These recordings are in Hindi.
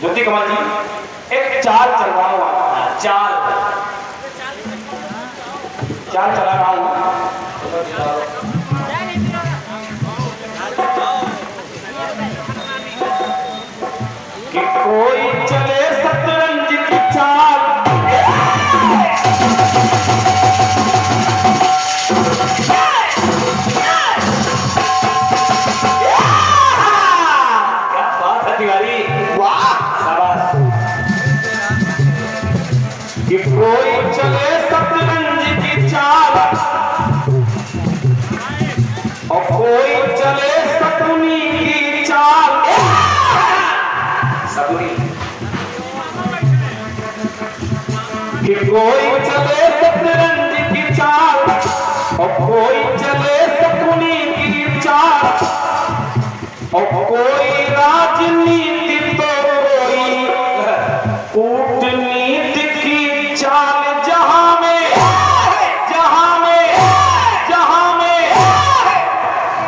ज्योति कमल जी एक चाल चल रहा हुआ चाल चला रहा हूँ कि कोई चले शतरंज की चाल कि कोई चले शतरंज की चाल और कोई चले शकुनी की चाल शकुनी कि कोई चले शतरंज की चाल और कोई चले शकुनी की चाल और कोई राजनीति तो कोई कूटनीति की चाल जहां में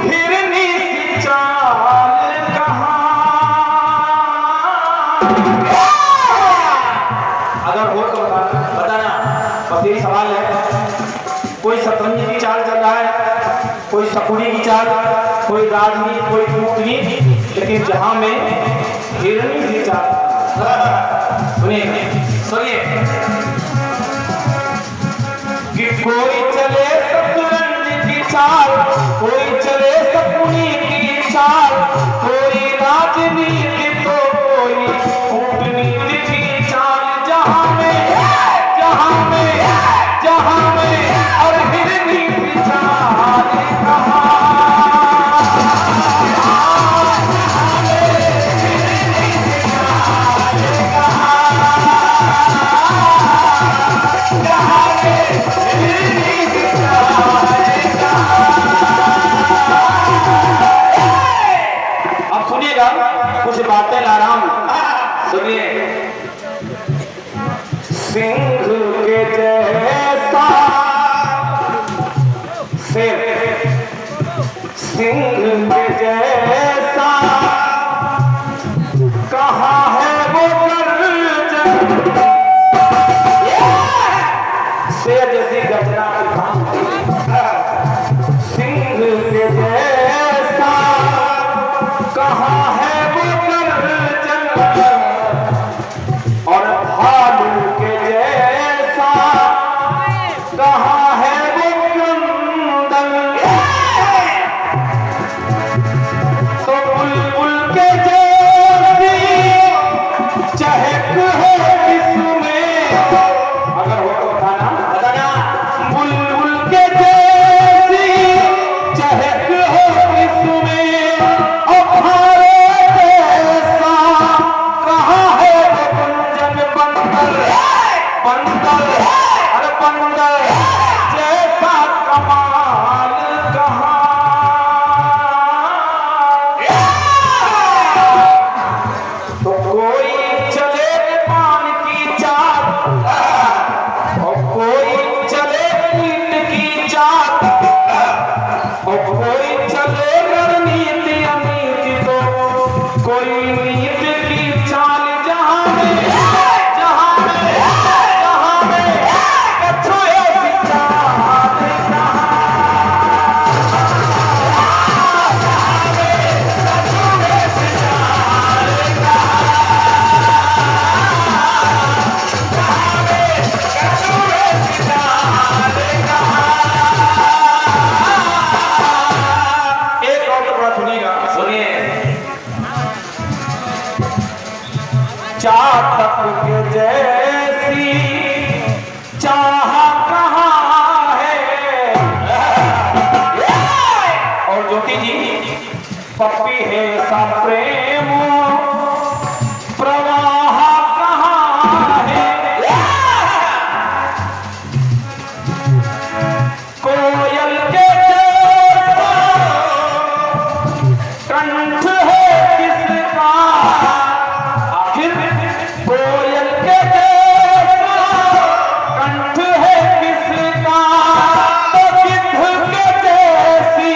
हिरनी सी चाल कहां। अगर हो तो बताना। बस यही सवाल है। कोई शतरंज की चाल चल रहा है, कोई शकुनी की चाल, कोई राजनीति, कोई कूटनीति, लेकिन जहां में हिरनी सी चाल। सुनिए कि कोई चले शतरंज की चाल, कोई चले शकुनी की चाल, कोई राजनीति तो कोई कूटनीति की चाल जहां में और हिरनी की चाल कहां। कुछ बातें ला रहा हूं, सुनिए। सिंह के जैसा सिंह के जैसा कहाँ है वो गर्जन। बंदर, अरे बंदर जैसा कमाल कहाँ। तो कोई चले पान की चाल और कोई चले नीट की चाल और कोई चले रणनीति अनीति, तो कोई नीत की चाल जहां में कछु ऐसी चाल कहाँ। एक और टुकड़ा सुनिएगा, सुनिए। चातक के जैसी चाह कहाँ है, और ज्योति जी पप्पी है सा प्रेम प्रवाह कहाँ है। कोयल के जैसा कंठ है किसका, आखिर कोयल के जैसा कंठ है किसका, तो गिद्ध के जैसी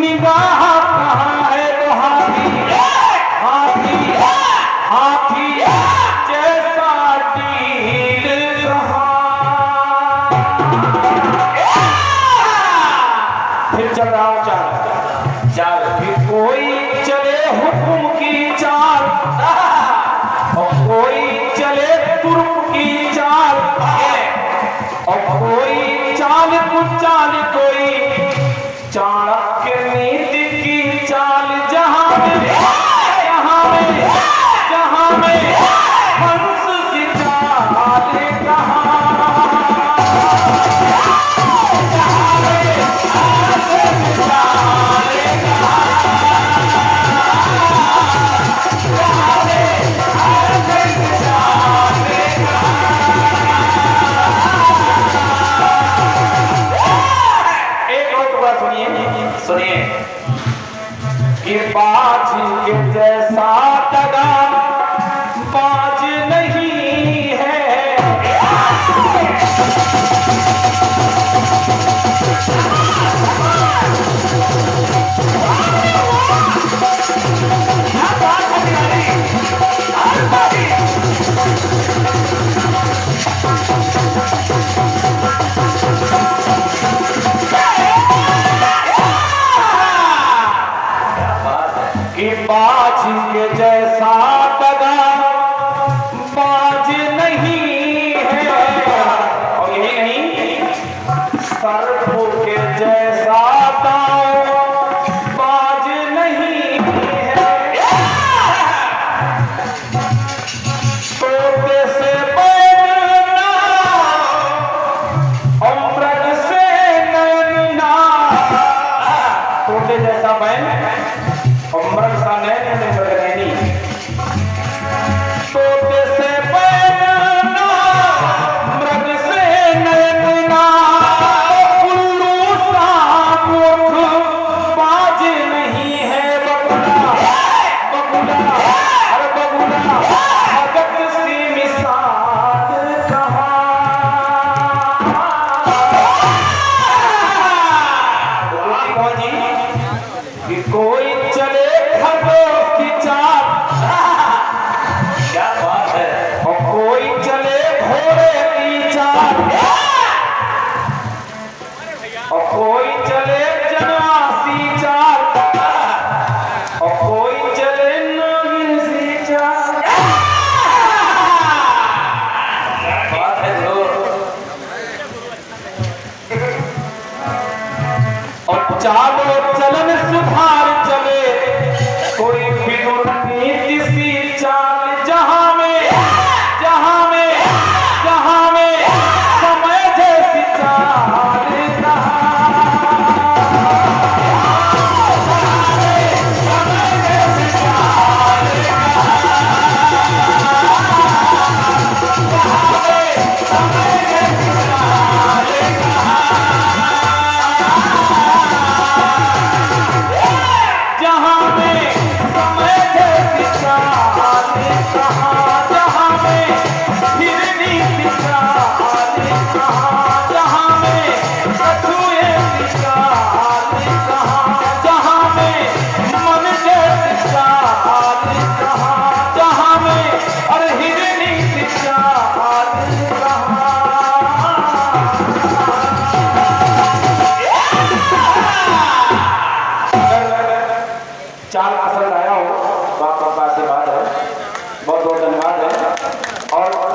निगाह कहाँ है। तो हाथी हाथी जैसा डील कहाँ। फिर चल रहा हूं चाल, फिर कोई चले हुक्म की चाल और कोई चले तुर्क की चाल और कोई चाल कुचाल, कोई चाणक्य नीति की चाल। जहां में हंस की चाल कहाँ। सुनिए कि बाज के जैसा दगा बाज नहीं है। कि बाज के जैसा दगा बाज नहीं है, और यही नहीं सर्प के जैसा दांव बाज नहीं है। तोते से बैठना और मृग से नैना, तोते जैसा बैन मृग सा नैन मृगनैनी। तोते से बैठना मृग से नैना, उल्लू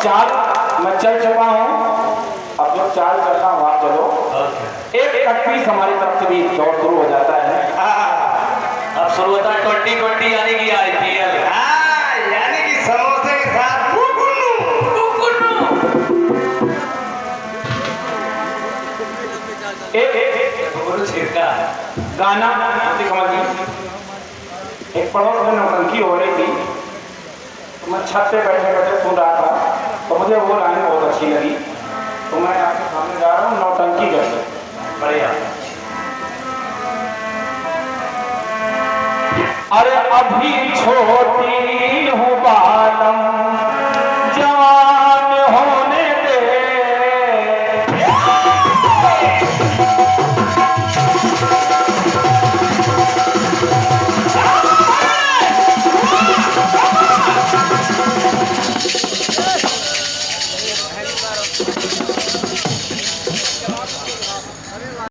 चाल मैं चल चुका हूँ, अब जो चाल चलना वहां चलो। एक कट पीस हमारी तरफ से भी दौड़ शुरू हो जाता है। अब शुरू होता है 2020 यानी कि IPL, यानी कि समोसे के साथ छिड़का गाना कमल जी, एक पड़ोस में नौटंकी हो रही थी, तो मैं छत पे बैठे बैठे सुन रहा था, तो मुझे वो लाइन बहुत अच्छी लगी, तो मैं आपके सामने जा रहा हूँ नौटंकी करके। बढ़िया। अरे अभी छोटी हूँ बालम